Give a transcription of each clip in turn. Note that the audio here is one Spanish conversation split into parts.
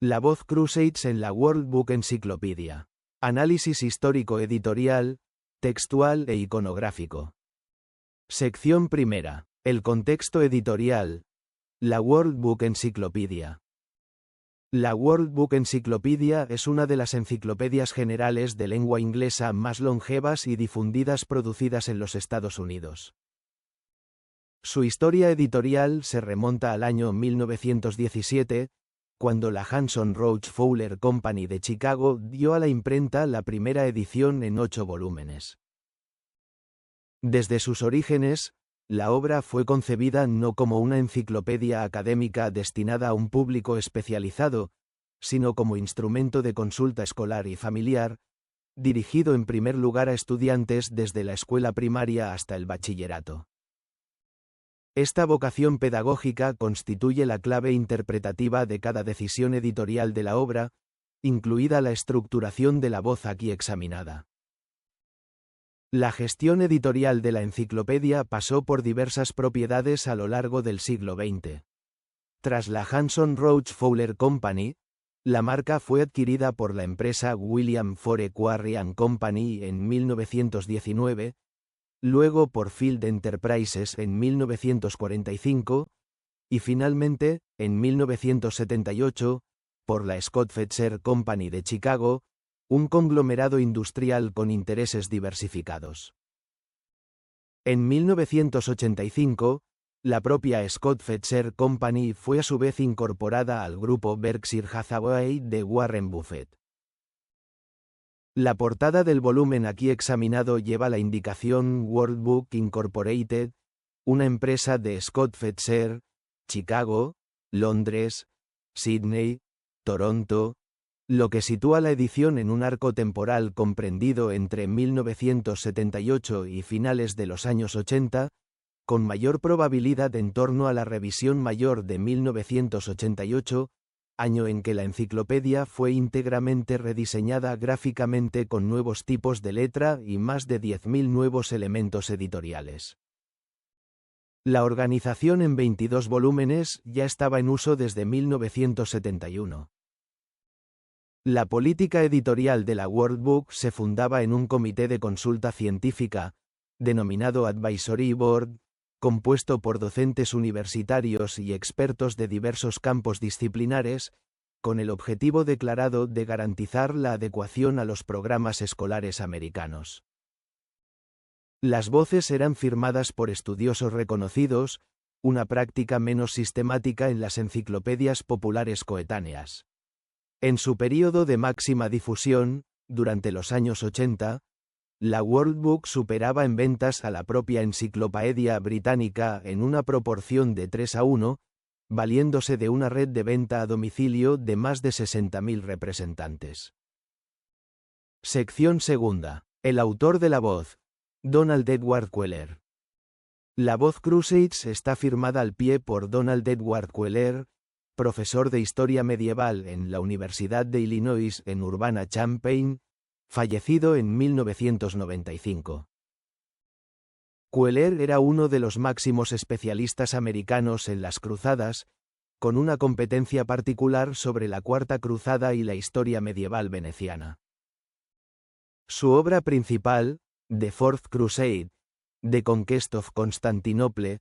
La voz Crusades en la World Book Encyclopedia. Análisis histórico editorial, textual e iconográfico. Sección primera. El contexto editorial. La World Book Encyclopedia. La World Book Encyclopedia es una de las enciclopedias generales de lengua inglesa más longevas y difundidas producidas en los Estados Unidos. Su historia editorial se remonta al año 1917, cuando la Hanson Roach Fowler Company de Chicago dio a la imprenta la primera edición en 8 volúmenes. Desde sus orígenes, la obra fue concebida no como una enciclopedia académica destinada a un público especializado, sino como instrumento de consulta escolar y familiar, dirigido en primer lugar a estudiantes desde la escuela primaria hasta el bachillerato. Esta vocación pedagógica constituye la clave interpretativa de cada decisión editorial de la obra, incluida la estructuración de la voz aquí examinada. La gestión editorial de la enciclopedia pasó por diversas propiedades a lo largo del siglo XX. Tras la Hanson Roach Fowler Company, la marca fue adquirida por la empresa William Fore Quarry & Company en 1919, luego por Field Enterprises en 1945, y finalmente, en 1978, por la Scott Fetzer Company de Chicago, un conglomerado industrial con intereses diversificados. En 1985, la propia Scott Fetzer Company fue a su vez incorporada al grupo Berkshire Hathaway de Warren Buffett. La portada del volumen aquí examinado lleva la indicación World Book Incorporated, una empresa de Scott Fetzer, Chicago, Londres, Sydney, Toronto, lo que sitúa la edición en un arco temporal comprendido entre 1978 y finales de los años 80, con mayor probabilidad en torno a la revisión mayor de 1988, año en que la enciclopedia fue íntegramente rediseñada gráficamente con nuevos tipos de letra y más de 10.000 nuevos elementos editoriales. La organización en 22 volúmenes ya estaba en uso desde 1971. La política editorial de la World Book se fundaba en un comité de consulta científica, denominado Advisory Board, compuesto por docentes universitarios y expertos de diversos campos disciplinares, con el objetivo declarado de garantizar la adecuación a los programas escolares americanos. Las voces eran firmadas por estudiosos reconocidos, una práctica menos sistemática en las enciclopedias populares coetáneas. En su período de máxima difusión, durante los años 80, la World Book superaba en ventas a la propia Enciclopedia Británica en una proporción de 3:1, valiéndose de una red de venta a domicilio de más de 60.000 representantes. Sección segunda. El autor de la voz, Donald Edward Queller. La voz Crusades está firmada al pie por Donald Edward Queller, profesor de Historia Medieval en la Universidad de Illinois en Urbana-Champaign, fallecido en 1995. Queller era uno de los máximos especialistas americanos en las cruzadas, con una competencia particular sobre la Cuarta Cruzada y la historia medieval veneciana. Su obra principal, The Fourth Crusade, The Conquest of Constantinople,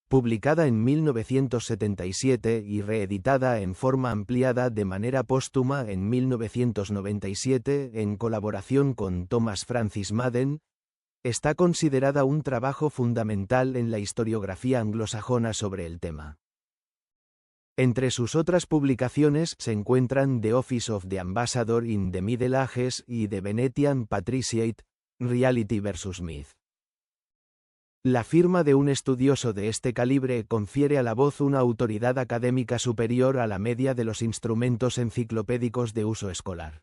publicada en 1977 y reeditada en forma ampliada de manera póstuma en 1997 en colaboración con Thomas Francis Madden, está considerada un trabajo fundamental en la historiografía anglosajona sobre el tema. Entre sus otras publicaciones se encuentran The Office of the Ambassador in the Middle Ages y The Venetian Patriciate, Reality vs. Myth. La firma de un estudioso de este calibre confiere a la voz una autoridad académica superior a la media de los instrumentos enciclopédicos de uso escolar.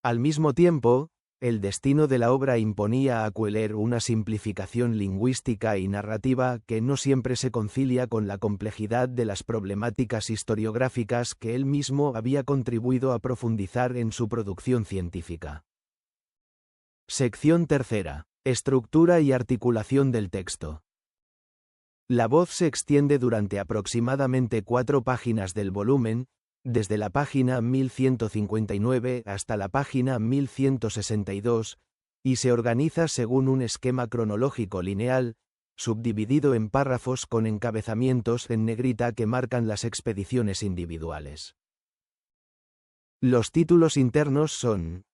Al mismo tiempo, el destino de la obra imponía a Queller una simplificación lingüística y narrativa que no siempre se concilia con la complejidad de las problemáticas historiográficas que él mismo había contribuido a profundizar en su producción científica. Sección tercera. Estructura y articulación del texto. La voz se extiende durante aproximadamente 4 páginas del volumen, desde la página 1159 hasta la página 1162, y se organiza según un esquema cronológico lineal, subdividido en párrafos con encabezamientos en negrita que marcan las expediciones individuales. Los títulos internos son: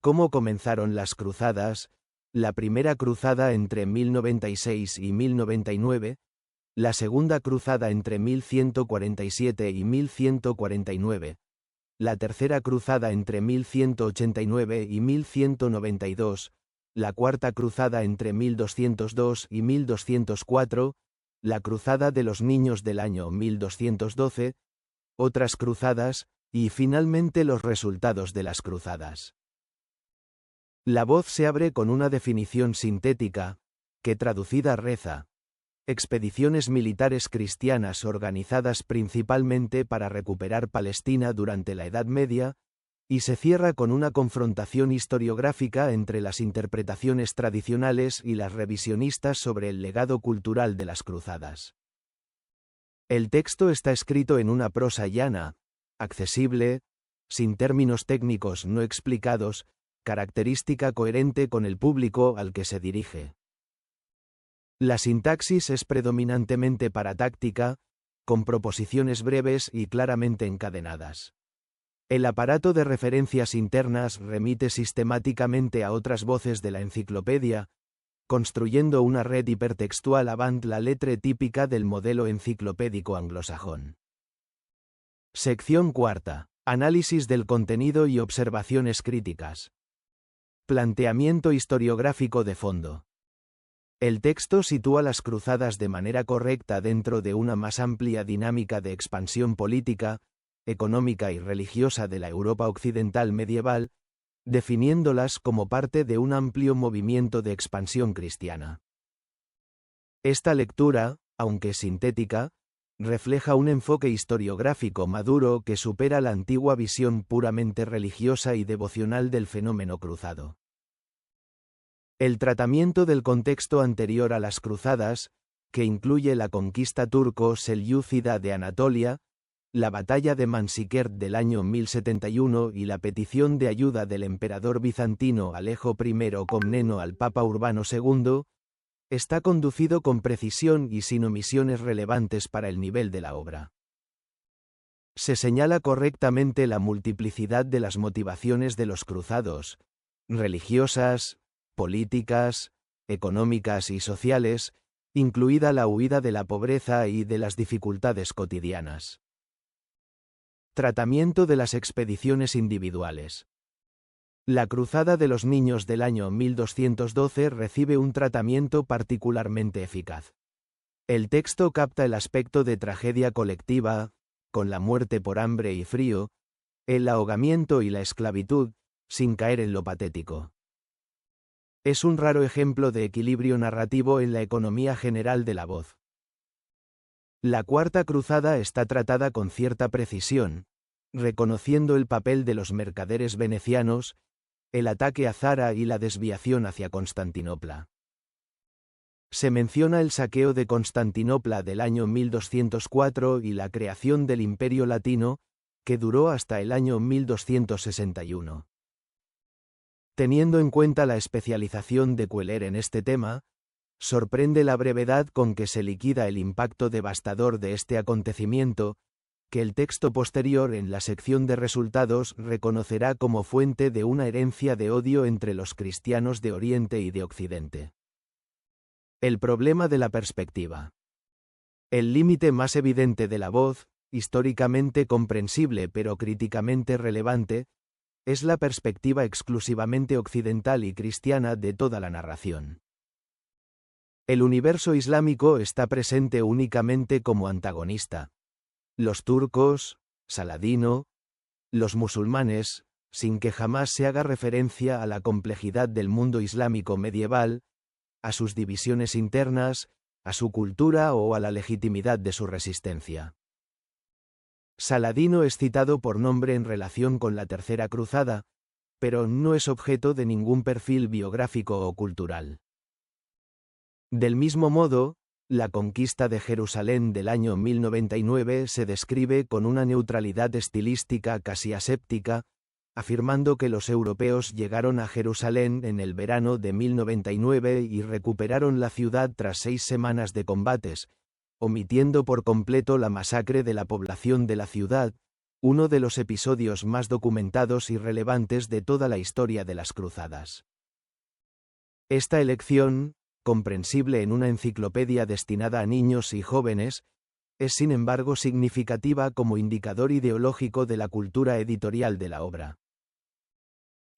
¿Cómo comenzaron las cruzadas? La primera cruzada entre 1096 y 1099, la segunda cruzada entre 1147 y 1149, la tercera cruzada entre 1189 y 1192, la cuarta cruzada entre 1202 y 1204, la cruzada de los niños del año 1212, otras cruzadas, y finalmente los resultados de las cruzadas. La voz se abre con una definición sintética, que traducida reza: expediciones militares cristianas organizadas principalmente para recuperar Palestina durante la Edad Media, y se cierra con una confrontación historiográfica entre las interpretaciones tradicionales y las revisionistas sobre el legado cultural de las cruzadas. El texto está escrito en una prosa llana, accesible, sin términos técnicos no explicados, característica coherente con el público al que se dirige. La sintaxis es predominantemente paratáctica, con proposiciones breves y claramente encadenadas. El aparato de referencias internas remite sistemáticamente a otras voces de la enciclopedia, construyendo una red hipertextual avant la lettre típica del modelo enciclopédico anglosajón. Sección cuarta. Análisis del contenido y observaciones críticas. Planteamiento historiográfico de fondo. El texto sitúa las cruzadas de manera correcta dentro de una más amplia dinámica de expansión política, económica y religiosa de la Europa occidental medieval, definiéndolas como parte de un amplio movimiento de expansión cristiana. Esta lectura, aunque sintética, refleja un enfoque historiográfico maduro que supera la antigua visión puramente religiosa y devocional del fenómeno cruzado. El tratamiento del contexto anterior a las cruzadas, que incluye la conquista turco-selyúcida de Anatolia, la batalla de Manzikert del año 1071 y la petición de ayuda del emperador bizantino Alejo I Comneno al Papa Urbano II, está conducido con precisión y sin omisiones relevantes para el nivel de la obra. Se señala correctamente la multiplicidad de las motivaciones de los cruzados, religiosas, políticas, económicas y sociales, incluida la huida de la pobreza y de las dificultades cotidianas. Tratamiento de las expediciones individuales. La Cruzada de los Niños del año 1212 recibe un tratamiento particularmente eficaz. El texto capta el aspecto de tragedia colectiva, con la muerte por hambre y frío, el ahogamiento y la esclavitud, sin caer en lo patético. Es un raro ejemplo de equilibrio narrativo en la economía general de la voz. La Cuarta Cruzada está tratada con cierta precisión, reconociendo el papel de los mercaderes venecianos, el ataque a Zara y la desviación hacia Constantinopla. Se menciona el saqueo de Constantinopla del año 1204 y la creación del Imperio Latino, que duró hasta el año 1261. Teniendo en cuenta la especialización de Cuéllar en este tema, sorprende la brevedad con que se liquida el impacto devastador de este acontecimiento, que el texto posterior en la sección de resultados reconocerá como fuente de una herencia de odio entre los cristianos de Oriente y de Occidente. El problema de la perspectiva. El límite más evidente de la voz, históricamente comprensible pero críticamente relevante, es la perspectiva exclusivamente occidental y cristiana de toda la narración. El universo islámico está presente únicamente como antagonista. Los turcos, Saladino, los musulmanes, sin que jamás se haga referencia a la complejidad del mundo islámico medieval, a sus divisiones internas, a su cultura o a la legitimidad de su resistencia. Saladino es citado por nombre en relación con la Tercera Cruzada, pero no es objeto de ningún perfil biográfico o cultural. Del mismo modo, La conquista de Jerusalén del año 1099 se describe con una neutralidad estilística casi aséptica, afirmando que los europeos llegaron a Jerusalén en el verano de 1099 y recuperaron la ciudad tras 6 semanas de combates, omitiendo por completo la masacre de la población de la ciudad, uno de los episodios más documentados y relevantes de toda la historia de las cruzadas. Esta elección, comprensible en una enciclopedia destinada a niños y jóvenes, es sin embargo significativa como indicador ideológico de la cultura editorial de la obra.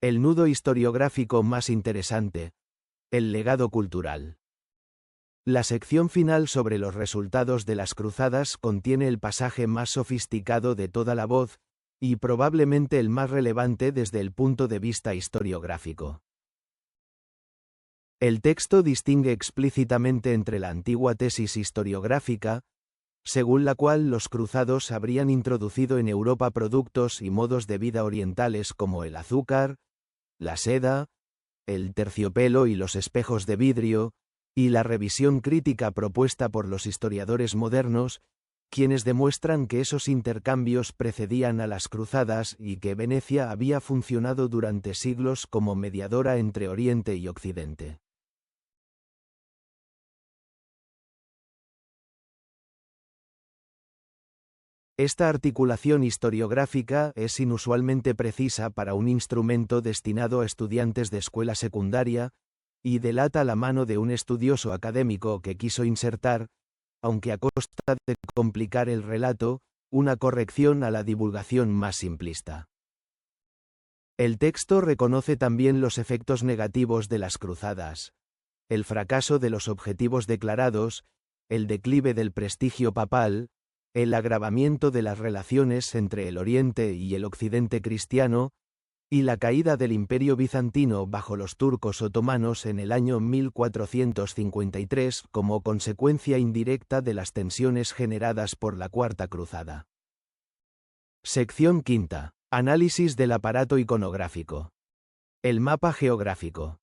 El nudo historiográfico más interesante: el legado cultural. La sección final sobre los resultados de las cruzadas contiene el pasaje más sofisticado de toda la voz, y probablemente el más relevante desde el punto de vista historiográfico. El texto distingue explícitamente entre la antigua tesis historiográfica, según la cual los cruzados habrían introducido en Europa productos y modos de vida orientales como el azúcar, la seda, el terciopelo y los espejos de vidrio, y la revisión crítica propuesta por los historiadores modernos, quienes demuestran que esos intercambios precedían a las cruzadas y que Venecia había funcionado durante siglos como mediadora entre Oriente y Occidente. Esta articulación historiográfica es inusualmente precisa para un instrumento destinado a estudiantes de escuela secundaria, y delata la mano de un estudioso académico que quiso insertar, aunque a costa de complicar el relato, una corrección a la divulgación más simplista. El texto reconoce también los efectos negativos de las cruzadas: el fracaso de los objetivos declarados, el declive del prestigio papal, el agravamiento de las relaciones entre el Oriente y el Occidente cristiano, y la caída del Imperio bizantino bajo los turcos otomanos en el año 1453 como consecuencia indirecta de las tensiones generadas por la Cuarta Cruzada. Sección quinta. Análisis del aparato iconográfico. El mapa geográfico.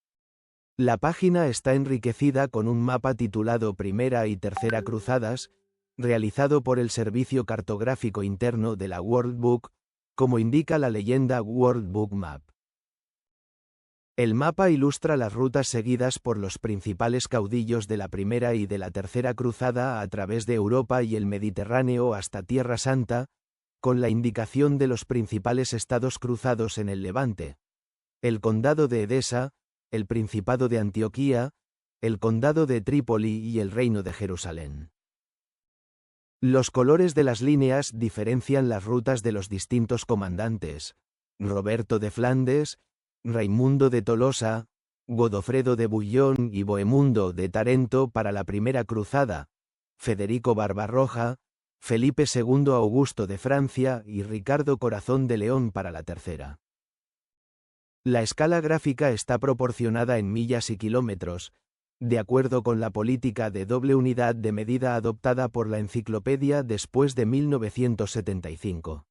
La página está enriquecida con un mapa titulado Primera y Tercera Cruzadas, realizado por el Servicio Cartográfico Interno de la World Book, como indica la leyenda World Book Map. El mapa ilustra las rutas seguidas por los principales caudillos de la Primera y de la Tercera Cruzada a través de Europa y el Mediterráneo hasta Tierra Santa, con la indicación de los principales estados cruzados en el Levante: el Condado de Edesa, el Principado de Antioquía, el Condado de Trípoli y el Reino de Jerusalén. Los colores de las líneas diferencian las rutas de los distintos comandantes: Roberto de Flandes, Raimundo de Tolosa, Godofredo de Bouillon y Bohemundo de Tarento para la Primera Cruzada, Federico Barbarroja, Felipe II Augusto de Francia y Ricardo Corazón de León para la Tercera. La escala gráfica está proporcionada en millas y kilómetros, de acuerdo con la política de doble unidad de medida adoptada por la enciclopedia después de 1975.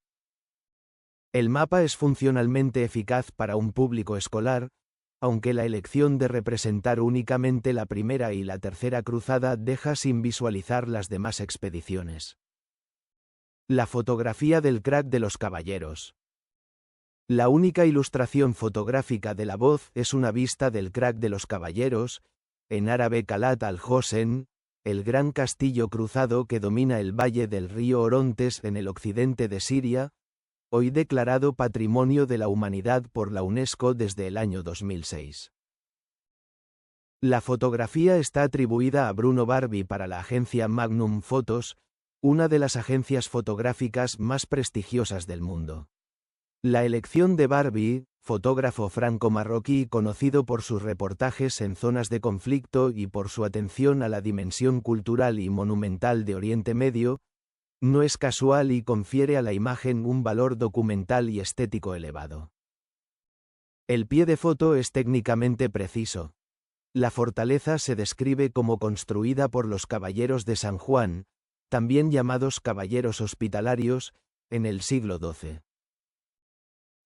El mapa es funcionalmente eficaz para un público escolar, aunque la elección de representar únicamente la Primera y la Tercera Cruzada deja sin visualizar las demás expediciones. La fotografía del crack de los caballeros. La única ilustración fotográfica de la voz es una vista del crack de los caballeros, en árabe Kalat al-Hosen, el gran castillo cruzado que domina el valle del río Orontes en el occidente de Siria, hoy declarado Patrimonio de la Humanidad por la UNESCO desde el año 2006. La fotografía está atribuida a Bruno Barbi para la agencia Magnum Photos, una de las agencias fotográficas más prestigiosas del mundo. La elección de Barbi, fotógrafo franco-marroquí conocido por sus reportajes en zonas de conflicto y por su atención a la dimensión cultural y monumental de Oriente Medio, no es casual y confiere a la imagen un valor documental y estético elevado. El pie de foto es técnicamente preciso. La fortaleza se describe como construida por los caballeros de San Juan, también llamados caballeros hospitalarios, en el siglo XII.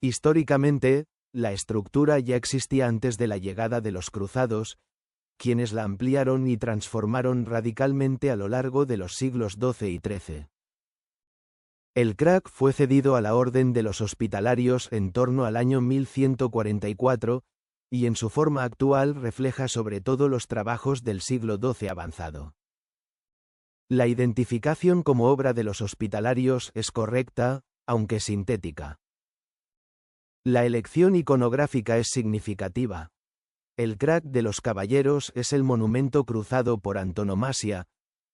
Históricamente, la estructura ya existía antes de la llegada de los cruzados, quienes la ampliaron y transformaron radicalmente a lo largo de los siglos XII y XIII. El crack fue cedido a la Orden de los Hospitalarios en torno al año 1144, y en su forma actual refleja sobre todo los trabajos del siglo XII avanzado. La identificación como obra de los Hospitalarios es correcta, aunque sintética. La elección iconográfica es significativa. El crack de los Caballeros es el monumento cruzado por antonomasia,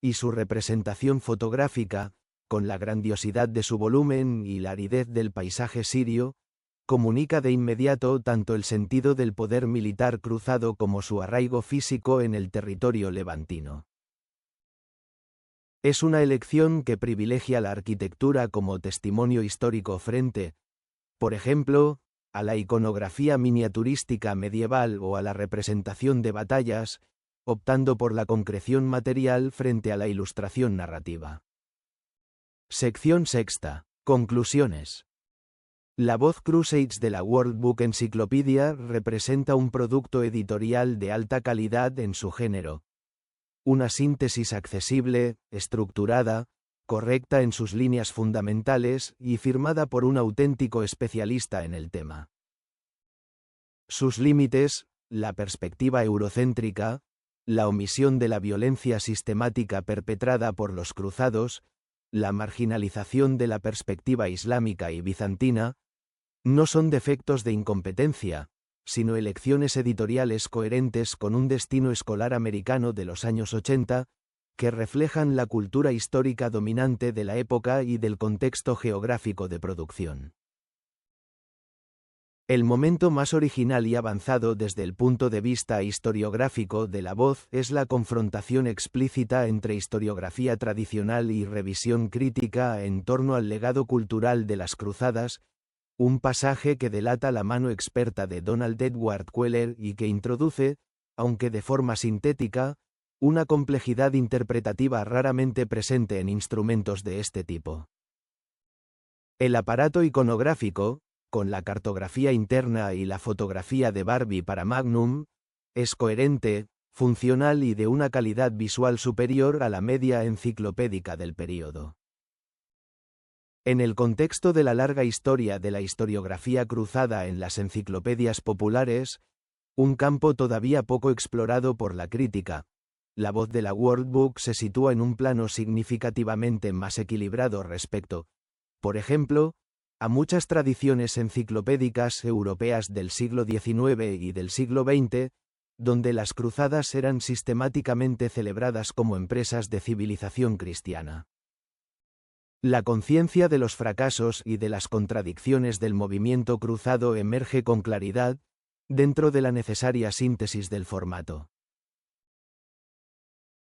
y su representación fotográfica, con la grandiosidad de su volumen y la aridez del paisaje sirio, comunica de inmediato tanto el sentido del poder militar cruzado como su arraigo físico en el territorio levantino. Es una elección que privilegia la arquitectura como testimonio histórico frente, por ejemplo, a la iconografía miniaturística medieval o a la representación de batallas, optando por la concreción material frente a la ilustración narrativa. Sección sexta. Conclusiones. La voz Crusades de la World Book Encyclopedia representa un producto editorial de alta calidad en su género. Una síntesis accesible, estructurada, correcta en sus líneas fundamentales y firmada por un auténtico especialista en el tema. Sus límites, la perspectiva eurocéntrica, la omisión de la violencia sistemática perpetrada por los cruzados, la marginalización de la perspectiva islámica y bizantina, no son defectos de incompetencia, sino elecciones editoriales coherentes con un destino escolar americano de los años 80, que reflejan la cultura histórica dominante de la época y del contexto geográfico de producción. El momento más original y avanzado desde el punto de vista historiográfico de la voz es la confrontación explícita entre historiografía tradicional y revisión crítica en torno al legado cultural de las cruzadas, un pasaje que delata la mano experta de Donald Edward Queller y que introduce, aunque de forma sintética, una complejidad interpretativa raramente presente en instrumentos de este tipo. El aparato iconográfico, con la cartografía interna y la fotografía de Barbie para Magnum, es coherente, funcional y de una calidad visual superior a la media enciclopédica del período. En el contexto de la larga historia de la historiografía cruzada en las enciclopedias populares, un campo todavía poco explorado por la crítica, la voz de la World Book se sitúa en un plano significativamente más equilibrado respecto, por ejemplo, a muchas tradiciones enciclopédicas europeas del siglo XIX y del siglo XX, donde las cruzadas eran sistemáticamente celebradas como empresas de civilización cristiana. La conciencia de los fracasos y de las contradicciones del movimiento cruzado emerge con claridad, dentro de la necesaria síntesis del formato.